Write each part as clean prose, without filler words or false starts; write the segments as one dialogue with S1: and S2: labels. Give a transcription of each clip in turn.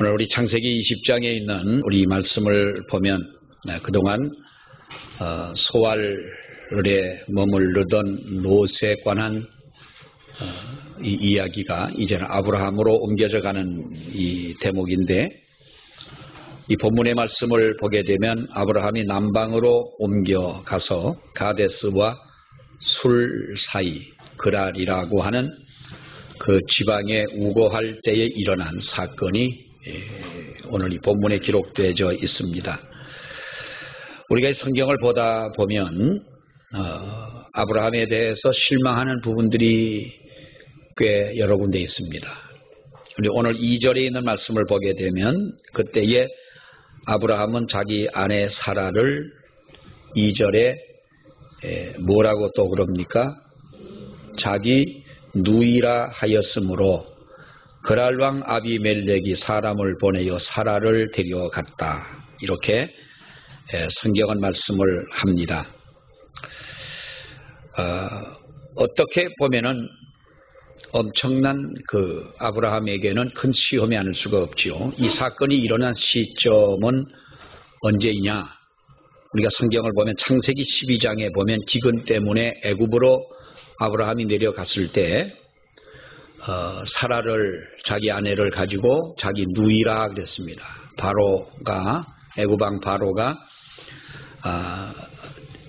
S1: 오늘 우리 창세기 20장에 있는 우리 말씀을 보면 그동안 소알에 머무르던 롯에 관한 이 이야기가 이제는 아브라함으로 옮겨져 가는 이 대목인데, 이 본문의 말씀을 보게 되면 아브라함이 남방으로 옮겨가서 가데스와 술 사이 그랄이라고 하는 그 지방에 우거할 때에 일어난 사건이 오늘 이 본문에 기록되어 있습니다. 우리가 이 성경을 보다 보면 아브라함에 대해서 실망하는 부분들이 꽤 여러 군데 있습니다. 오늘 2절에 있는 말씀을 보게 되면 그때에 아브라함은 자기 아내 사라를 2절에 뭐라고 또 그럽니까? 자기 누이라 하였으므로 그랄왕 아비멜렉이 사람을 보내어 사라를 데려갔다. 이렇게 성경은 말씀을 합니다. 어떻게 보면은 엄청난 그 아브라함에게는 큰 시험이 아닐 수가 없지요. 이 사건이 일어난 시점은 언제이냐? 우리가 성경을 보면 창세기 12장에 보면 기근 때문에 애굽으로 아브라함이 내려갔을 때 사라를, 자기 아내를 가지고 자기 누이라 그랬습니다. 바로가, 애굽왕 바로가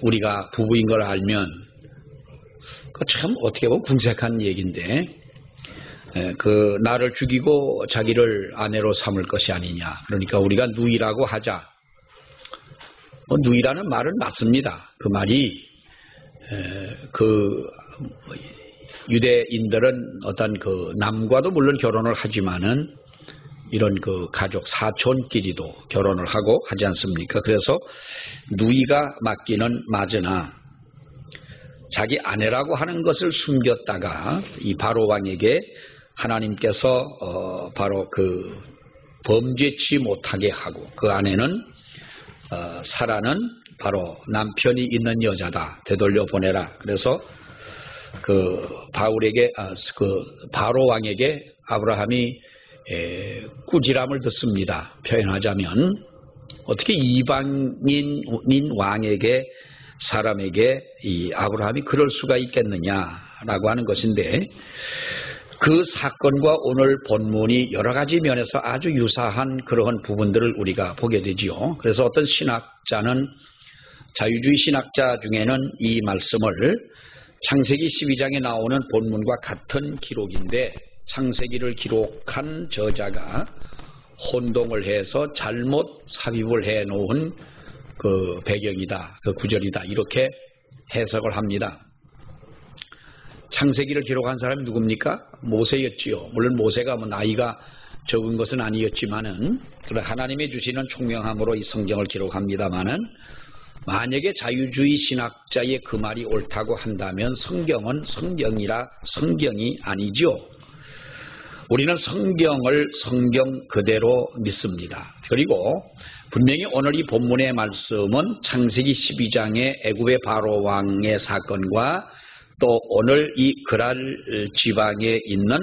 S1: 우리가 부부인 걸 알면 그 참 어떻게 보면 궁색한 얘기인데, 그 나를 죽이고 자기를 아내로 삼을 것이 아니냐. 그러니까 우리가 누이라고 하자. 누이라는 말은 맞습니다. 그 말이 그 유대인들은 어떤 그 남과도 물론 결혼을 하지만은 이런 그 가족 사촌끼리도 결혼을 하고 하지 않습니까? 그래서 누이가 맞기는 맞으나 자기 아내라고 하는 것을 숨겼다가 이 바로 왕에게 하나님께서 바로 그 범죄치 못하게 하고, 그 아내는 사라는 바로 남편이 있는 여자다, 되돌려 보내라. 그래서 그 바울에게 그 바로 왕에게 아브라함이 꾸지람을 듣습니다. 표현하자면 어떻게 이방인 왕에게, 사람에게 이 아브라함이 그럴 수가 있겠느냐라고 하는 것인데, 그 사건과 오늘 본문이 여러 가지 면에서 아주 유사한 그러한 부분들을 우리가 보게 되지요. 그래서 어떤 신학자는, 자유주의 신학자 중에는 이 말씀을 창세기 12장에 나오는 본문과 같은 기록인데, 창세기를 기록한 저자가 혼동을 해서 잘못 삽입을 해 놓은 그 배경이다, 그 구절이다, 이렇게 해석을 합니다. 창세기를 기록한 사람이 누굽니까? 모세였지요. 물론 모세가 뭐 나이가 적은 것은 아니었지만은, 하나님이 주시는 총명함으로 이 성경을 기록합니다마는, 만약에 자유주의 신학자의 그 말이 옳다고 한다면 성경은 성경이 아니죠. 우리는 성경을 성경 그대로 믿습니다. 그리고 분명히 오늘 이 본문의 말씀은 창세기 12장의 애굽의 바로 왕의 사건과 또 오늘 이 그랄 지방에 있는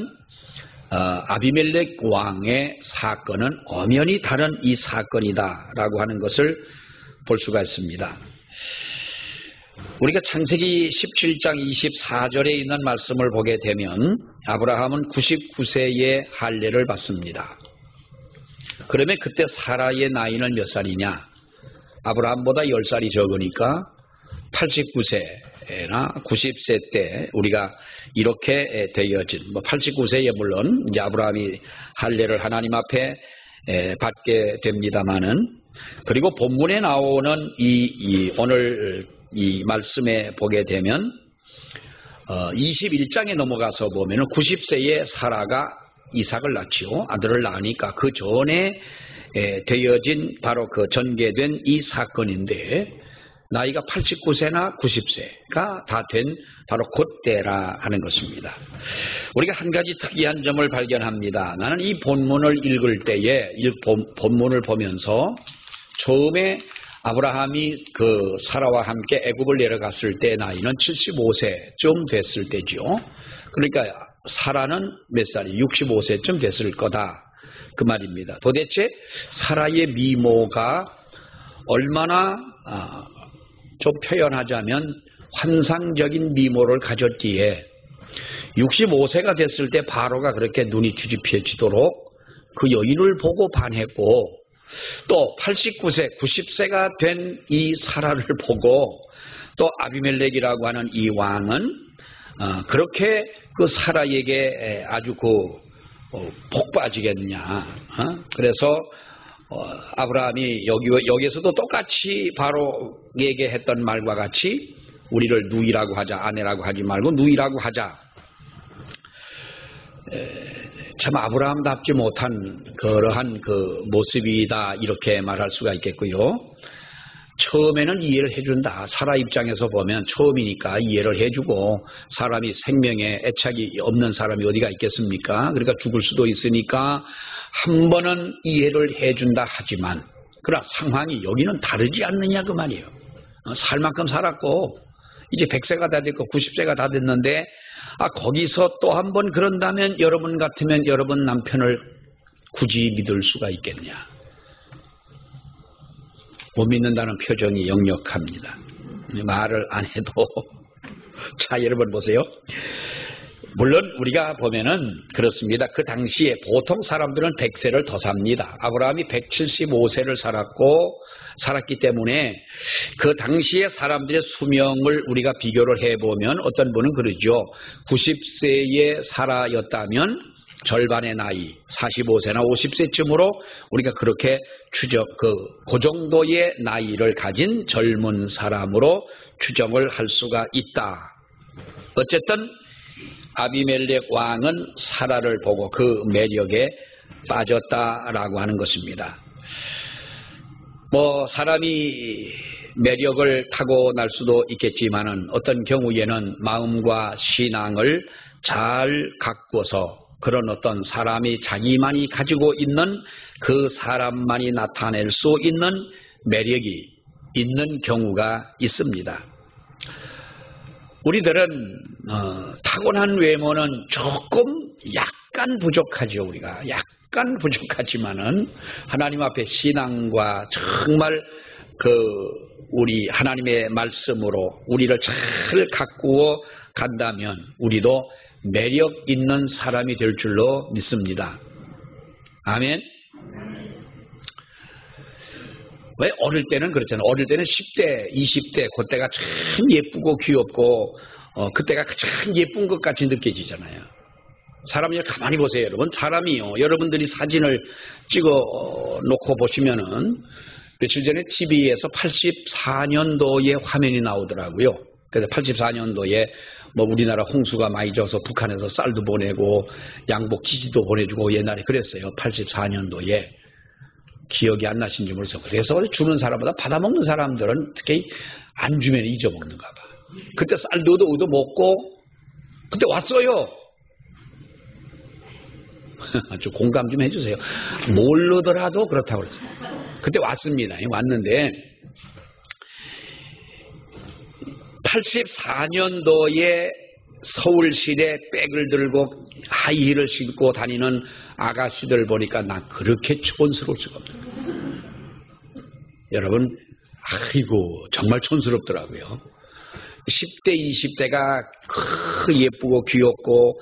S1: 아비멜렉 왕의 사건은 엄연히 다른 이 사건이다라고 하는 것을 볼 수가 있습니다. 우리가 창세기 17장 24절에 있는 말씀을 보게 되면 아브라함은 99세의 할례를 받습니다. 그러면 그때 사라의 나이는 몇 살이냐? 아브라함보다 10살이 적으니까 89세나 90세 때 우리가 이렇게 되어진, 89세에 물론 이제 아브라함이 할례를 하나님 앞에 받게 됩니다마는, 그리고 본문에 나오는 오늘 이 말씀에 보게 되면 21장에 넘어가서 보면 90세에 사라가 이삭을 낳지요. 아들을 낳으니까 그 전에 되어진 바로 그 전개된 이 사건인데, 나이가 89세나 90세가 다 된 바로 그때라 하는 것입니다. 우리가 한 가지 특이한 점을 발견합니다. 나는 이 본문을 읽을 때에, 이 본문을 보면서 처음에 아브라함이 그 사라와 함께 애굽을 내려갔을 때 나이는 75세쯤 됐을 때죠. 그러니까 사라는 몇 살이 65세쯤 됐을 거다. 그 말입니다. 도대체 사라의 미모가 얼마나 좀 표현하자면 환상적인 미모를 가졌기에 65세가 됐을 때 바로가 그렇게 눈이 뒤집혀지도록 그 여인을 보고 반했고, 또 89세, 90세가 된 이 사라를 보고 또 아비멜렉이라고 하는 이 왕은 그렇게 그 사라에게 아주 복 빠지겠냐. 그래서 아브라함이 여기에서도 똑같이 바로에게 했던 말과 같이 우리를 누이라고 하자, 아내라고 하지 말고 누이라고 하자. 참 아브라함답지 못한 그러한 그 모습이다, 이렇게 말할 수가 있겠고요. 처음에는 이해를 해준다. 사라 입장에서 보면 처음이니까 이해를 해주고, 사람이 생명에 애착이 없는 사람이 어디가 있겠습니까? 그러니까 죽을 수도 있으니까 한 번은 이해를 해준다 하지만, 그러나 상황이 여기는 다르지 않느냐 그 말이에요. 살 만큼 살았고 이제 100세가 다 됐고 90세가 다 됐는데, 거기서 또 한 번 그런다면 여러분 같으면 여러분 남편을 굳이 믿을 수가 있겠냐? 못 믿는다는 표정이 역력합니다. 말을 안 해도. 자, 여러분 보세요. 물론 우리가 보면은 그렇습니다. 그 당시에 보통 사람들은 100세를 더 삽니다. 아브라함이 175세를 살았기 때문에 그 당시에 사람들의 수명을 우리가 비교를 해보면 어떤 분은 그러죠. 90세의 사라였다면 절반의 나이, 45세나 50세쯤으로 우리가 그렇게 그 정도의 나이를 가진 젊은 사람으로 추정을 할 수가 있다. 어쨌든 아비멜렉 왕은 사라를 보고 그 매력에 빠졌다라고 하는 것입니다. 사람이 매력을 타고날 수도 있겠지만은 어떤 경우에는 마음과 신앙을 잘 가꾸어서 그런 어떤 사람이 자기만이 가지고 있는 그 사람만이 나타낼 수 있는 매력이 있는 경우가 있습니다. 우리들은 타고난 외모는 조금 약간 부족하죠. 우리가 약간 부족하지만은 하나님 앞에 신앙과 정말 우리 하나님의 말씀으로 우리를 잘 가꾸어 간다면 우리도 매력 있는 사람이 될 줄로 믿습니다. 아멘. 왜 어릴 때는 그렇잖아요. 어릴 때는 10대, 20대 그때가 참 예쁘고 귀엽고 그때가 참 예쁜 것 같이 느껴지잖아요. 사람을 가만히 보세요, 여러분. 사람이요. 여러분들이 사진을 찍어 놓고 보시면은 며칠 전에 TV에서 84년도의 화면이 나오더라고요. 그래서 84년도에 우리나라 홍수가 많이 져서 북한에서 쌀도 보내고 양복 기지도 보내주고 옛날에 그랬어요. 84년도에. 기억이 안 나신지 모르겠어요. 그래서 주는 사람보다 받아먹는 사람들은 특히 안 주면 잊어먹는가 봐. 그때 쌀도 얻어 먹고 그때 왔어요. 좀 공감 좀 해주세요. 모르더라도 그렇다고 그랬어요. 그때 왔습니다. 왔는데 84년도에 서울시내 백을 들고 하이힐을 신고 다니는 아가씨들 보니까 난 그렇게 촌스러울 수가 없어요. 여러분, 아이고 정말 촌스럽더라고요. 10대, 20대가 예쁘고 귀엽고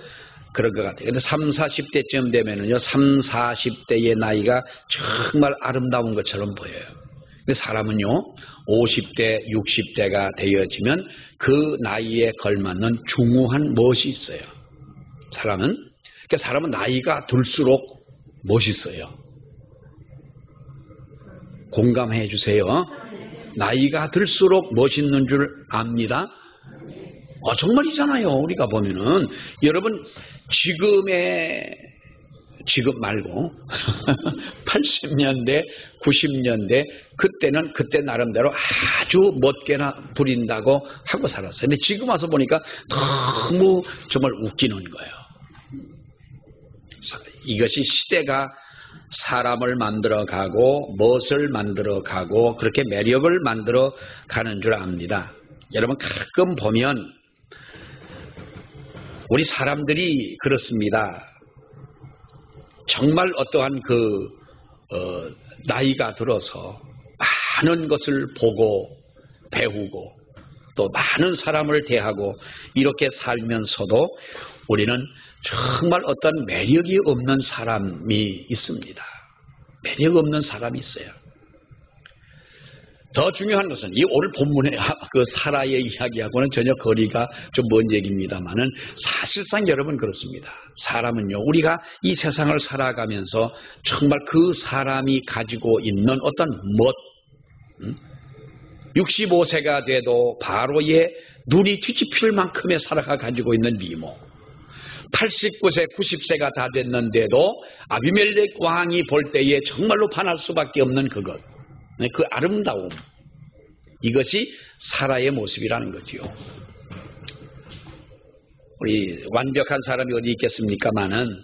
S1: 그런 것 같아요. 근데 3, 40대쯤 되면은요, 3, 40대의 나이가 정말 아름다운 것처럼 보여요. 근데 사람은요, 50대, 60대가 되어지면 그 나이에 걸맞는 중후한 멋이 있어요. 사람은 나이가 들수록 멋있어요. 공감해 주세요. 나이가 들수록 멋있는 줄 압니다. 정말이잖아요. 우리가 보면은 여러분 지금 말고 80년대, 90년대 그때는 그때 나름대로 아주 멋게나 부린다고 하고 살았어요. 근데 지금 와서 보니까 너무 정말 웃기는 거예요. 이것이 시대가 사람을 만들어가고 멋을 만들어가고 그렇게 매력을 만들어가는 줄 압니다. 여러분 가끔 보면 우리 사람들이 그렇습니다. 정말 어떠한 나이가 들어서 많은 것을 보고 배우고 또 많은 사람을 대하고 이렇게 살면서도 우리는 정말 어떤 매력이 없는 사람이 있습니다. 매력 없는 사람이 있어요. 더 중요한 것은 이 오늘 본문의 사라의 이야기하고는 전혀 거리가 좀 먼 얘기입니다만은 사실상 여러분 그렇습니다. 사람은요, 우리가 이 세상을 살아가면서 정말 그 사람이 가지고 있는 어떤 65세가 돼도 바로의 눈이 뒤집힐 만큼의 사라가 가지고 있는 미모, 89세, 90세가 다 됐는데도 아비멜렉 왕이 볼 때에 정말로 반할 수밖에 없는 그것, 그 아름다움, 이것이 사라의 모습이라는 거지요. 우리 완벽한 사람이 어디 있겠습니까마는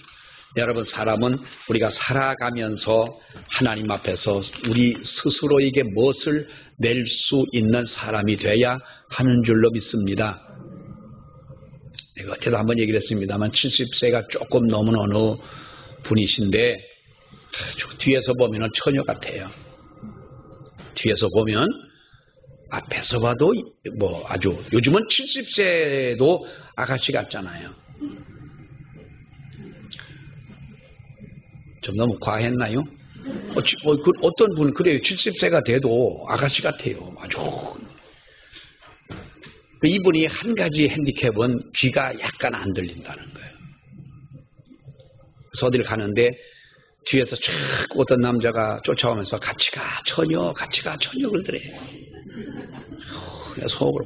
S1: 여러분, 사람은 우리가 살아가면서 하나님 앞에서 우리 스스로에게 무엇을 낼 수 있는 사람이 돼야 하는 줄로 믿습니다. 내가 어제도 한번 얘기를 했습니다만 70세가 조금 넘은 어느 분이신데 뒤에서 보면 처녀 같아요. 뒤에서 보면 앞에서 봐도 아주 요즘은 70세도 아가씨 같잖아요. 좀 너무 과했나요? 어떤 분은 그래요. 70세가 돼도 아가씨 같아요. 아주. 이분이 한 가지 핸디캡은 귀가 약간 안 들린다는 거예요. 그래서 어디를 가는데 뒤에서 쫙 어떤 남자가 쫓아오면서 같이 가 처녀 그러더래요. 속으로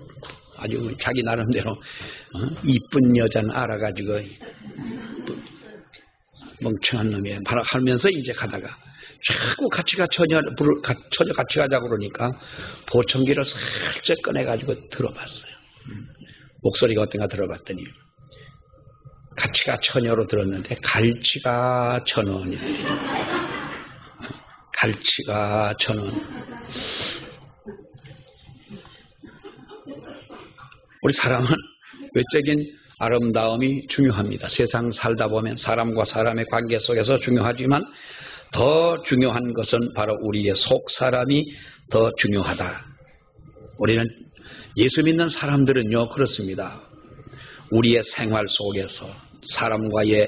S1: 아주 자기 나름대로 이쁜 여자는 알아가지고 멍청한 놈이에요. 하면서 이제 가다가 자꾸 같이 가 처녀 같이 가자고 그러니까 보청기를 살짝 꺼내가지고 들어봤어요. 목소리가 어떤가 들어봤더니 같이 가 처녀로 들었는데 갈치가 1,000원이에요. 갈치가 1,000원. 우리 사람은 외적인 아름다움이 중요합니다. 세상 살다 보면 사람과 사람의 관계 속에서 중요하지만 더 중요한 것은 바로 우리의 속 사람이 더 중요하다. 우리는 예수 믿는 사람들은요 그렇습니다. 우리의 생활 속에서 사람과의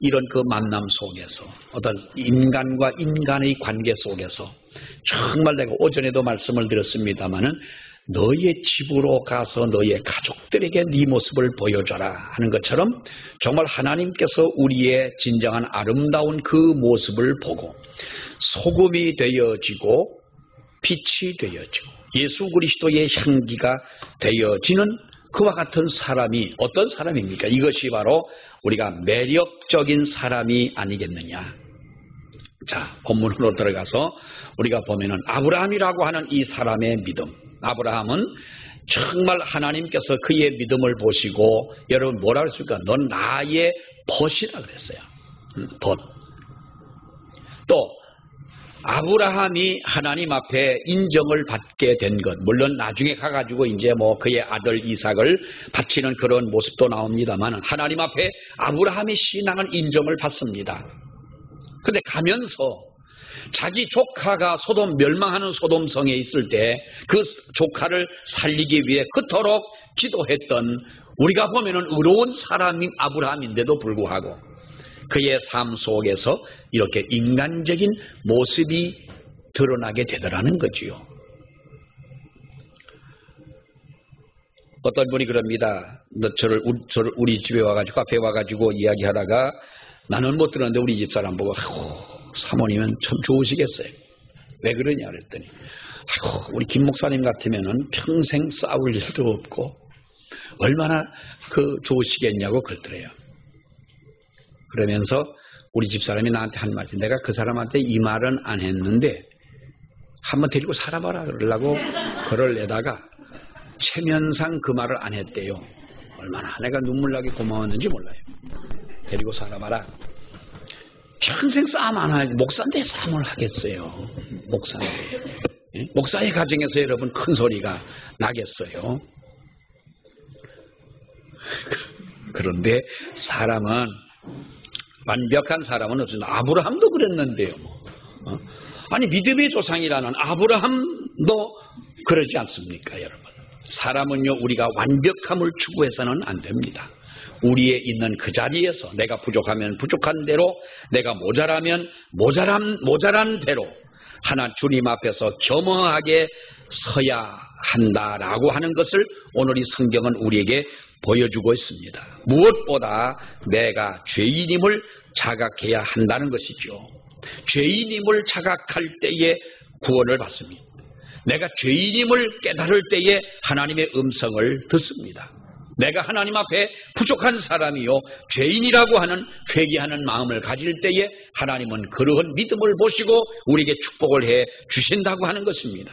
S1: 이런 그 만남 속에서 어떤 인간과 인간의 관계 속에서 정말 내가 오전에도 말씀을 드렸습니다마는 너의 집으로 가서 너의 가족들에게 네 모습을 보여줘라 하는 것처럼 정말 하나님께서 우리의 진정한 아름다운 그 모습을 보고 소금이 되어지고 빛이 되어지고 예수 그리스도의 향기가 되어지는 그와 같은 사람이 어떤 사람입니까? 이것이 바로 우리가 매력적인 사람이 아니겠느냐. 자, 본문으로 들어가서 우리가 보면은 아브라함이라고 하는 이 사람의 믿음. 아브라함은 정말 하나님께서 그의 믿음을 보시고 여러분 뭐라 그랬습니까? 넌 나의 벗이라 그랬어요. 벗. 또 아브라함이 하나님 앞에 인정을 받게 된 것, 물론 나중에 가가지고 이제 그의 아들 이삭을 바치는 그런 모습도 나옵니다만 하나님 앞에 아브라함의 신앙은 인정을 받습니다. 근데 가면서 자기 조카가 멸망하는 소돔성에 있을 때 그 조카를 살리기 위해 그토록 기도했던 우리가 보면은 의로운 사람인 아브라함인데도 불구하고 그의 삶 속에서 이렇게 인간적인 모습이 드러나게 되더라는 거지요. 어떤 분이 그럽니다. 저를 우리 집에 와가지고 앞에 와가지고 이야기하다가 나는 못 들었는데 우리 집사람 보고 사모님은 참 좋으시겠어요. 왜 그러냐 그랬더니 우리 김 목사님 같으면은 평생 싸울 일도 없고 얼마나 좋으시겠냐고 그러더래요. 그러면서 우리 집사람이 나한테 한 말이 내가 그 사람한테 이 말은 안 했는데 한번 데리고 살아봐라 그러려고 그러려다가 체면상 그 말을 안 했대요. 얼마나 내가 눈물 나게 고마웠는지 몰라요. 데리고 살아봐라. 평생 싸움 안 하지. 목사인데 싸움을 하겠어요. 목사인데. 목사의 가정에서 여러분 큰 소리가 나겠어요. 그런데 사람은 완벽한 사람은 없습니다. 아브라함도 그랬는데요. 아니 믿음의 조상이라는 아브라함도 그러지 않습니까, 여러분? 사람은요, 우리가 완벽함을 추구해서는 안 됩니다. 우리의 있는 그 자리에서 내가 부족하면 부족한 대로, 내가 모자라면 모자란 대로 하나 주님 앞에서 겸허하게 서야 한다라고 하는 것을 오늘 이 성경은 우리에게 보여주고 있습니다. 무엇보다 내가 죄인임을 자각해야 한다는 것이죠. 죄인임을 자각할 때에 구원을 받습니다. 내가 죄인임을 깨달을 때에 하나님의 음성을 듣습니다. 내가 하나님 앞에 부족한 사람이요 죄인이라고 하는 회개하는 마음을 가질 때에 하나님은 그러한 믿음을 보시고 우리에게 축복을 해 주신다고 하는 것입니다.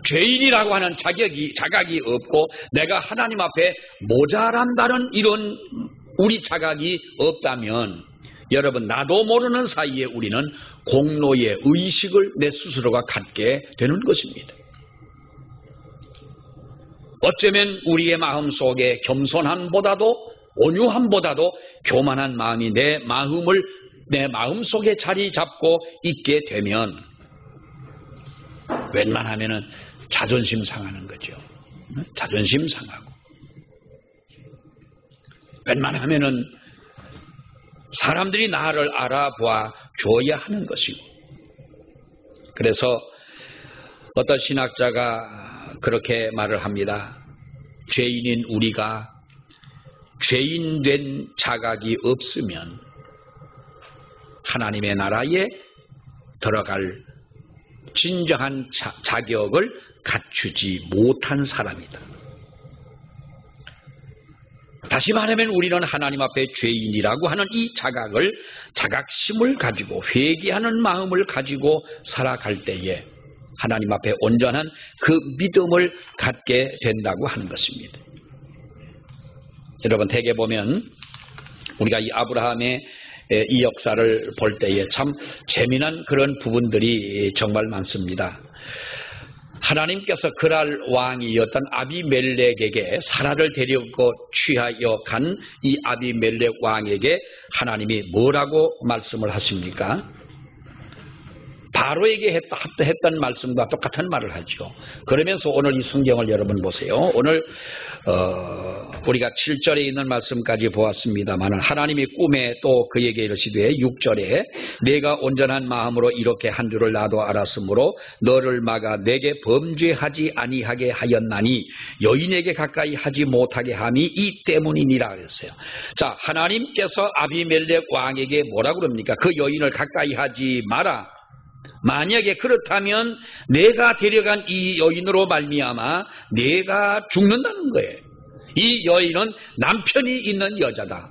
S1: 죄인이라고 하는 자각이 없고 내가 하나님 앞에 모자란다는 이런 우리 자각이 없다면 여러분, 나도 모르는 사이에 우리는 공로의 의식을 내 스스로가 갖게 되는 것입니다. 어쩌면 우리의 마음 속에 겸손함보다도 온유함보다도 교만한 마음이 내 마음 속에 자리 잡고 있게 되면 웬만하면은 자존심 상하는 거죠. 자존심 상하고 웬만하면은 사람들이 나를 알아봐 줘야 하는 것이고, 그래서 어떤 신학자가 그렇게 말을 합니다. 죄인인 우리가 죄인된 자각이 없으면 하나님의 나라에 들어갈 진정한 자격을 갖추지 못한 사람이다. 다시 말하면 우리는 하나님 앞에 죄인이라고 하는 이 자각심을 가지고 회개하는 마음을 가지고 살아갈 때에 하나님 앞에 온전한 그 믿음을 갖게 된다고 하는 것입니다. 여러분, 대개 보면 우리가 이 아브라함의 이 역사를 볼 때에 참 재미난 그런 부분들이 정말 많습니다. 하나님께서 그랄 왕이었던 아비멜렉에게 사라를 데리고 취하여 간 이 아비멜렉 왕에게 하나님이 뭐라고 말씀을 하십니까? 바로에게 했던 말씀과 똑같은 말을 하죠. 그러면서 오늘 이 성경을 여러분 보세요. 오늘 우리가 7절에 있는 말씀까지 보았습니다만 하나님이 꿈에 또 그에게 이르시되 6절에 내가 온전한 마음으로 이렇게 한 줄을 나도 알았으므로 너를 막아 내게 범죄하지 아니하게 하였나니 여인에게 가까이 하지 못하게 함이 이 때문이니라 그랬어요. 자, 하나님께서 아비멜렉 왕에게 뭐라 그럽니까? 그 여인을 가까이 하지 마라. 만약에 그렇다면 내가 데려간 이 여인으로 말미암아 내가 죽는다는 거예요. 이 여인은 남편이 있는 여자다.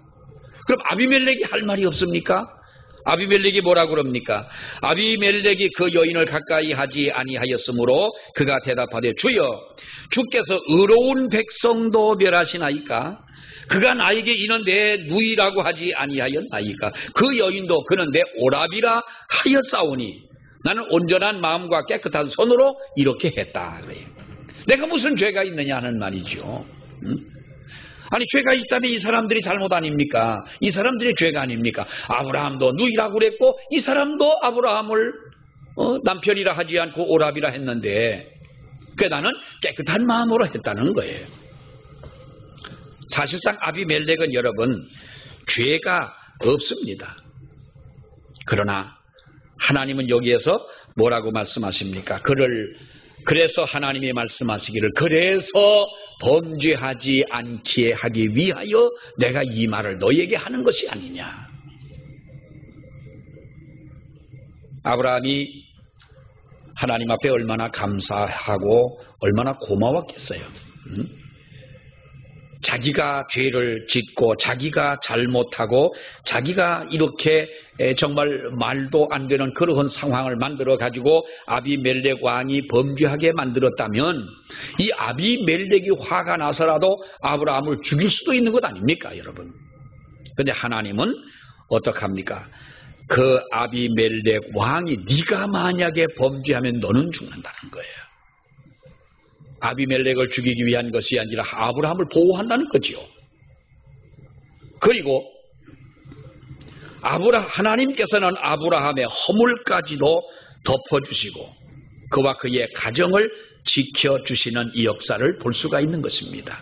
S1: 그럼 아비멜렉이 할 말이 없습니까? 아비멜렉이 뭐라 그럽니까? 아비멜렉이 그 여인을 가까이 하지 아니하였으므로 그가 대답하되 주여 주께서 의로운 백성도 멸하시나이까? 그가 나에게 이는 내 누이라고 하지 아니하였나이까? 그 여인도 그는 내 오라비라 하였사오니 나는 온전한 마음과 깨끗한 손으로 이렇게 했다. 그래요. 내가 무슨 죄가 있느냐 하는 말이죠. 아니 죄가 있다면 이 사람들이 잘못 아닙니까? 이 사람들이 죄가 아닙니까? 아브라함도 누이라고 그랬고 이 사람도 아브라함을 남편이라 하지 않고 오라비라 했는데 그 나는 깨끗한 마음으로 했다는 거예요. 사실상 아비멜렉은 여러분 죄가 없습니다. 그러나 하나님은 여기에서 뭐라고 말씀하십니까? 그래서 하나님이 말씀하시기를 그래서 범죄하지 않게 하기 위하여 내가 이 말을 너에게 하는 것이 아니냐. 아브라함이 하나님 앞에 얼마나 감사하고 얼마나 고마웠겠어요. 자기가 죄를 짓고 자기가 잘못하고 자기가 이렇게 정말 말도 안 되는 그러한 상황을 만들어 가지고 아비멜렉 왕이 범죄하게 만들었다면 이 아비멜렉이 화가 나서라도 아브라함을 죽일 수도 있는 것 아닙니까, 여러분? 그런데 하나님은 어떡합니까? 그 아비멜렉 왕이 네가 만약에 범죄하면 너는 죽는다는 거예요. 아비멜렉을 죽이기 위한 것이 아니라 아브라함을 보호한다는 거지요. 그리고 하나님께서는 아브라함의 허물까지도 덮어주시고 그와 그의 가정을 지켜주시는 이 역사를 볼 수가 있는 것입니다.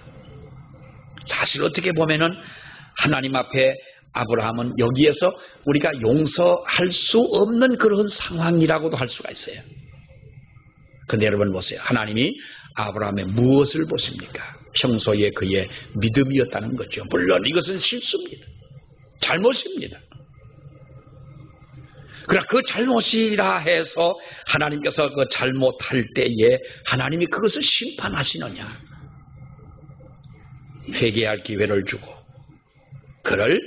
S1: 사실 어떻게 보면은 하나님 앞에 아브라함은 여기에서 우리가 용서할 수 없는 그런 상황이라고도 할 수가 있어요. 근데 여러분 보세요. 하나님이 아브라함의 무엇을 보십니까? 평소에 그의 믿음이었다는 거죠. 물론 이것은 실수입니다. 잘못입니다. 그러나 그 잘못이라 해서 하나님께서 그 잘못할 때에 하나님이 그것을 심판하시느냐? 회개할 기회를 주고 그를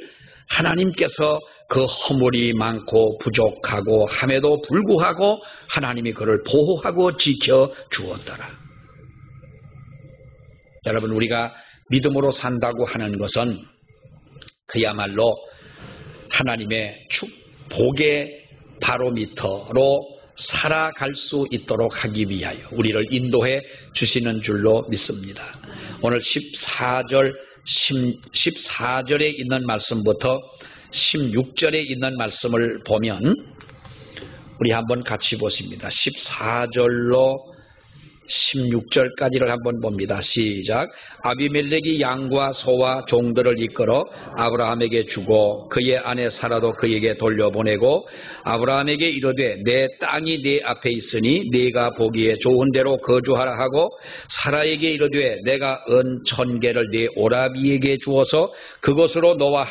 S1: 하나님께서 그 허물이 많고 부족하고 함에도 불구하고 하나님이 그를 보호하고 지켜 주었더라. 여러분 우리가 믿음으로 산다고 하는 것은 그야말로 하나님의 복의 바로미터로 살아갈 수 있도록 하기 위하여 우리를 인도해 주시는 줄로 믿습니다. 오늘 14절에 있는 말씀부터 16절에 있는 말씀을 보면 우리 한번 같이 보십니다. 14절로 16절까지를 한번 봅니다. 시작. 아비멜렉이 양과 소와 종들을 이끌어 아브라함에게 주고 그의 아내 사라도 그에게 돌려보내고 아브라함에게 이르되 내 땅이 네 앞에 있으니 네가 보기에 좋은 대로 거주하라 하고 사라에게 이르되 내가 은 1000개를 네 오라비에게 주어서 그것으로 너와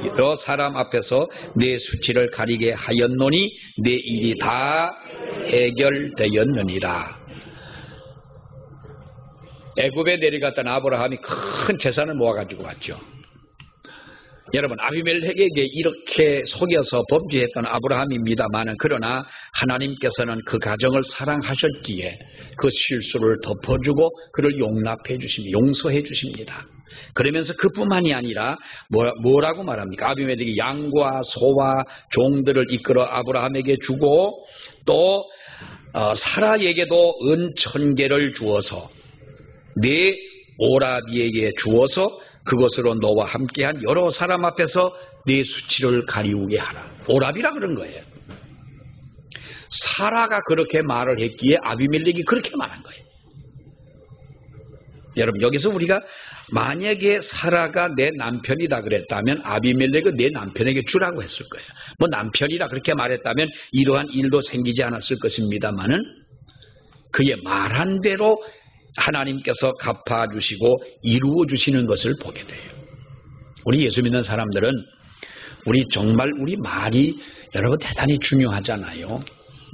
S1: 여러 사람 앞에서 네 수치를 가리게 하였노니 네 일이 다 해결되었느니라. 애굽에 내려갔던 아브라함이 큰 재산을 모아가지고 왔죠. 여러분 아비멜렉에게 이렇게 속여서 범죄했던 아브라함입니다만 그러나 하나님께서는 그 가정을 사랑하셨기에 그 실수를 덮어주고 그를 용납해 주십니다. 용서해 주십니다. 그러면서 그뿐만이 아니라 뭐라고 말합니까? 아비멜렉이 양과 소와 종들을 이끌어 아브라함에게 주고 또 사라에게도 은 1000개를 주어서 네 오라비에게 주어서 그것으로 너와 함께한 여러 사람 앞에서 네 수치를 가리우게 하라. 오라비라 그런 거예요. 사라가 그렇게 말을 했기에 아비멜렉이 그렇게 말한 거예요. 여러분 여기서 우리가 만약에 사라가 내 남편이다 그랬다면 아비멜렉은 내 남편에게 주라고 했을 거예요. 뭐 남편이라 그렇게 말했다면 이러한 일도 생기지 않았을 것입니다만은 그의 말한 대로 하나님께서 갚아주시고 이루어주시는 것을 보게 돼요. 우리 예수 믿는 사람들은 정말 우리 말이 여러분 대단히 중요하잖아요.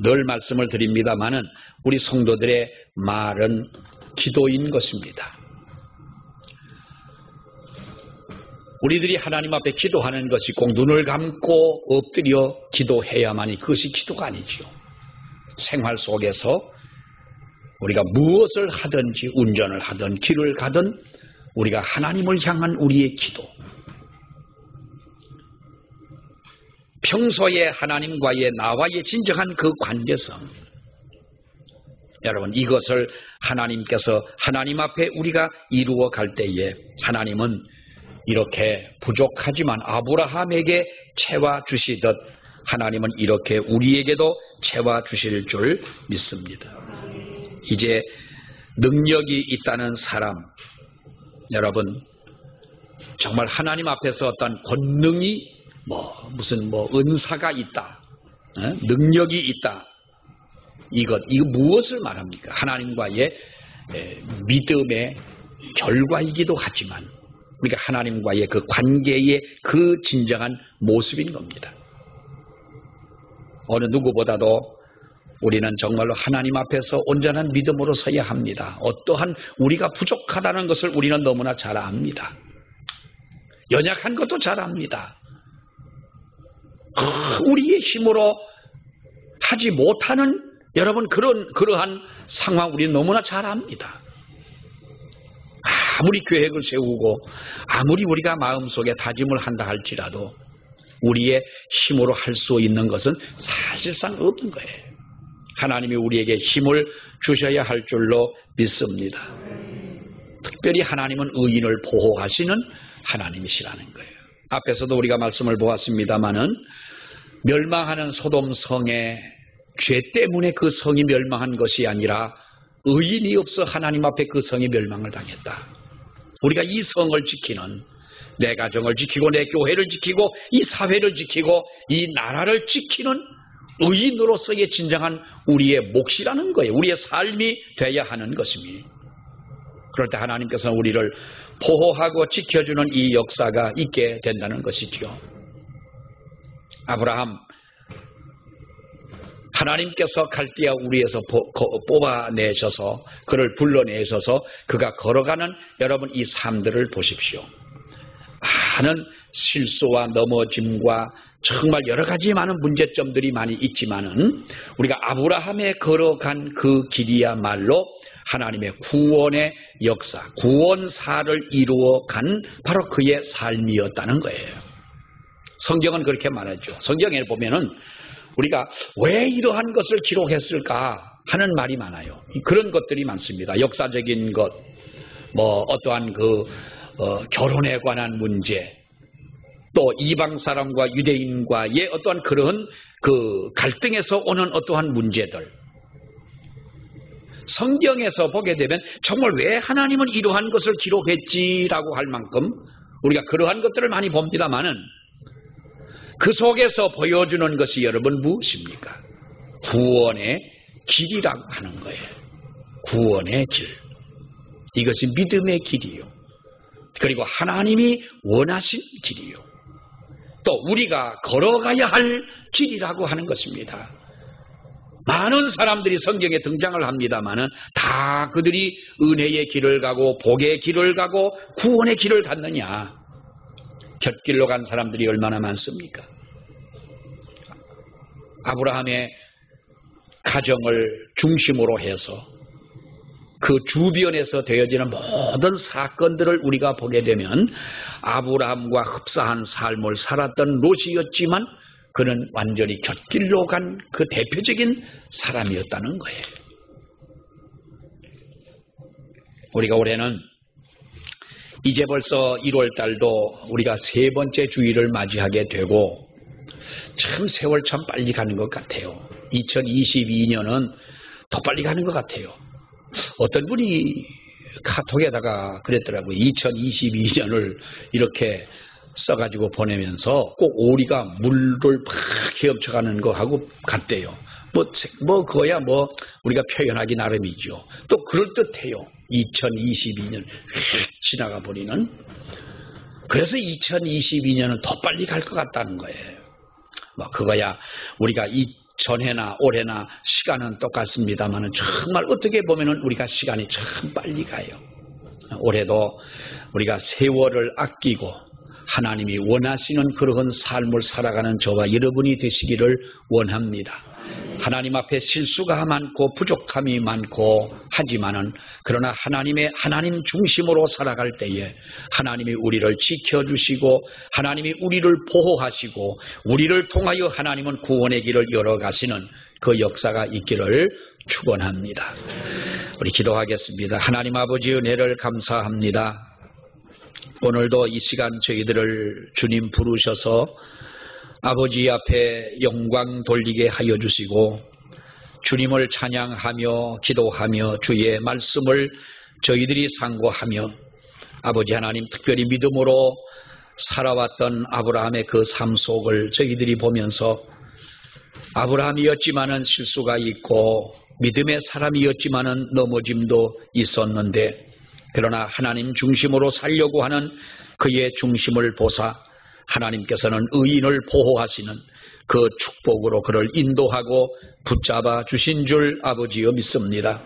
S1: 늘 말씀을 드립니다마는 우리 성도들의 말은 기도인 것입니다. 우리들이 하나님 앞에 기도하는 것이 꼭 눈을 감고 엎드려 기도해야만이 그것이 기도가 아니지요. 생활 속에서 우리가 무엇을 하든지 운전을 하든 길을 가든 우리가 하나님을 향한 우리의 기도, 평소에 하나님과의 나와의 진정한 그 관계성, 여러분 이것을 하나님께서 하나님 앞에 우리가 이루어 갈 때에 하나님은 이렇게 부족하지만 아브라함에게 채워 주시듯 하나님은 이렇게 우리에게도 채워 주실 줄 믿습니다. 이제 능력이 있다는 사람, 여러분 정말 하나님 앞에서 어떤 권능이 무슨 은사가 있다, 능력이 있다, 이거 무엇을 말합니까? 하나님과의 믿음의 결과이기도 하지만 우리가 하나님과의 그 관계의 그 진정한 모습인 겁니다. 어느 누구보다도 우리는 정말로 하나님 앞에서 온전한 믿음으로 서야 합니다. 어떠한 우리가 부족하다는 것을 우리는 너무나 잘 압니다. 연약한 것도 잘 압니다. 우리의 힘으로 하지 못하는 여러분 그러한 상황 우리는 너무나 잘 압니다. 아무리 계획을 세우고 아무리 우리가 마음속에 다짐을 한다 할지라도 우리의 힘으로 할 수 있는 것은 사실상 없는 거예요. 하나님이 우리에게 힘을 주셔야 할 줄로 믿습니다. 특별히 하나님은 의인을 보호하시는 하나님이시라는 거예요. 앞에서도 우리가 말씀을 보았습니다마는 멸망하는 소돔 성의 죄 때문에 그 성이 멸망한 것이 아니라 의인이 없어 하나님 앞에 그 성이 멸망을 당했다. 우리가 이 성을 지키는, 내 가정을 지키고 내 교회를 지키고 이 사회를 지키고 이 나라를 지키는 의인으로서의 진정한 우리의 몫이라는 거예요. 우리의 삶이 돼야 하는 것입니다. 그럴 때 하나님께서는 우리를 보호하고 지켜주는 이 역사가 있게 된다는 것이지요. 아브라함, 하나님께서 갈대아 우리에서 뽑아내셔서 그를 불러내셔서 그가 걸어가는 여러분 이 삶들을 보십시오. 많은 실수와 넘어짐과 정말 여러 가지 많은 문제점들이 많이 있지만은 우리가 아브라함에 걸어간 그 길이야말로 하나님의 구원의 역사, 구원사를 이루어간 바로 그의 삶이었다는 거예요. 성경은 그렇게 말하죠. 성경에 보면은 우리가 왜 이러한 것을 기록했을까 하는 말이 많아요. 그런 것들이 많습니다. 역사적인 것, 뭐 어떠한 결혼에 관한 문제, 또 이방 사람과 유대인과의 어떠한 그런 갈등에서 오는 어떠한 문제들. 성경에서 보게 되면 정말 왜 하나님은 이러한 것을 기록했지라고 할 만큼 우리가 그러한 것들을 많이 봅니다마는 그 속에서 보여주는 것이 여러분 무엇입니까? 구원의 길이라고 하는 거예요. 구원의 길. 이것이 믿음의 길이요. 그리고 하나님이 원하신 길이요. 또 우리가 걸어가야 할 길이라고 하는 것입니다. 많은 사람들이 성경에 등장을 합니다마는 다 그들이 은혜의 길을 가고 복의 길을 가고 구원의 길을 갔느냐? 곁길로 간 사람들이 얼마나 많습니까? 아브라함의 가정을 중심으로 해서 그 주변에서 되어지는 모든 사건들을 우리가 보게 되면 아브라함과 흡사한 삶을 살았던 롯이었지만 그는 완전히 곁길로 간 그 대표적인 사람이었다는 거예요. 우리가 올해는 이제 벌써 1월 달도 우리가 세 번째 주일을 맞이하게 되고 참 세월 참 빨리 가는 것 같아요. 2022년은 더 빨리 가는 것 같아요. 어떤 분이 카톡에다가 그랬더라고요. 2022년을 이렇게 써가지고 보내면서 꼭 오리가 물을 막 헤엄쳐가는 거하고 같대요. 그거야 우리가 표현하기 나름이죠. 또 그럴듯해요. 2022년 지나가 버리는. 그래서 2022년은 더 빨리 갈 것 같다는 거예요. 그거야 우리가 전해나 올해나 시간은 똑같습니다만 정말 어떻게 보면은 우리가 시간이 참 빨리 가요. 올해도 우리가 세월을 아끼고 하나님이 원하시는 그러한 삶을 살아가는 저와 여러분이 되시기를 원합니다. 하나님 앞에 실수가 많고 부족함이 많고 하지만은 그러나 하나님 중심으로 살아갈 때에 하나님이 우리를 지켜주시고 하나님이 우리를 보호하시고 우리를 통하여 하나님은 구원의 길을 열어가시는 그 역사가 있기를 축원합니다. 우리 기도하겠습니다. 하나님 아버지 은혜를 감사합니다. 오늘도 이 시간 저희들을 주님 부르셔서 아버지 앞에 영광 돌리게 하여 주시고 주님을 찬양하며 기도하며 주의 말씀을 저희들이 상고하며 아버지 하나님 특별히 믿음으로 살아왔던 아브라함의 그 삶 속을 저희들이 보면서 아브라함이었지만은 실수가 있고 믿음의 사람이었지만은 넘어짐도 있었는데 그러나 하나님 중심으로 살려고 하는 그의 중심을 보사 하나님께서는 의인을 보호하시는 그 축복으로 그를 인도하고 붙잡아 주신 줄 아버지여 믿습니다.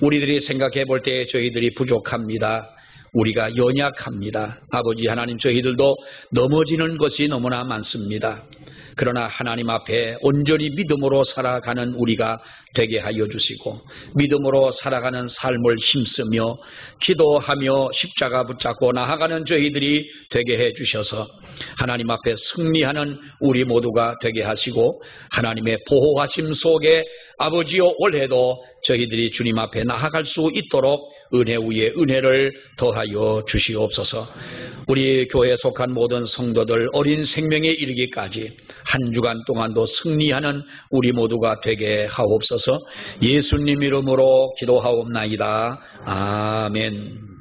S1: 우리들이 생각해 볼 때 저희들이 부족합니다. 우리가 연약합니다. 아버지 하나님 저희들도 넘어지는 것이 너무나 많습니다. 그러나 하나님 앞에 온전히 믿음으로 살아가는 우리가 되게 하여 주시고 믿음으로 살아가는 삶을 힘쓰며 기도하며 십자가 붙잡고 나아가는 저희들이 되게 해 주셔서 하나님 앞에 승리하는 우리 모두가 되게 하시고 하나님의 보호하심 속에 아버지여 올해도 저희들이 주님 앞에 나아갈 수 있도록 은혜 위에 은혜를 더하여 주시옵소서. 우리 교회에 속한 모든 성도들 어린 생명에 이르기까지 한 주간 동안도 승리하는 우리 모두가 되게 하옵소서. 예수님 이름으로 기도하옵나이다. 아멘.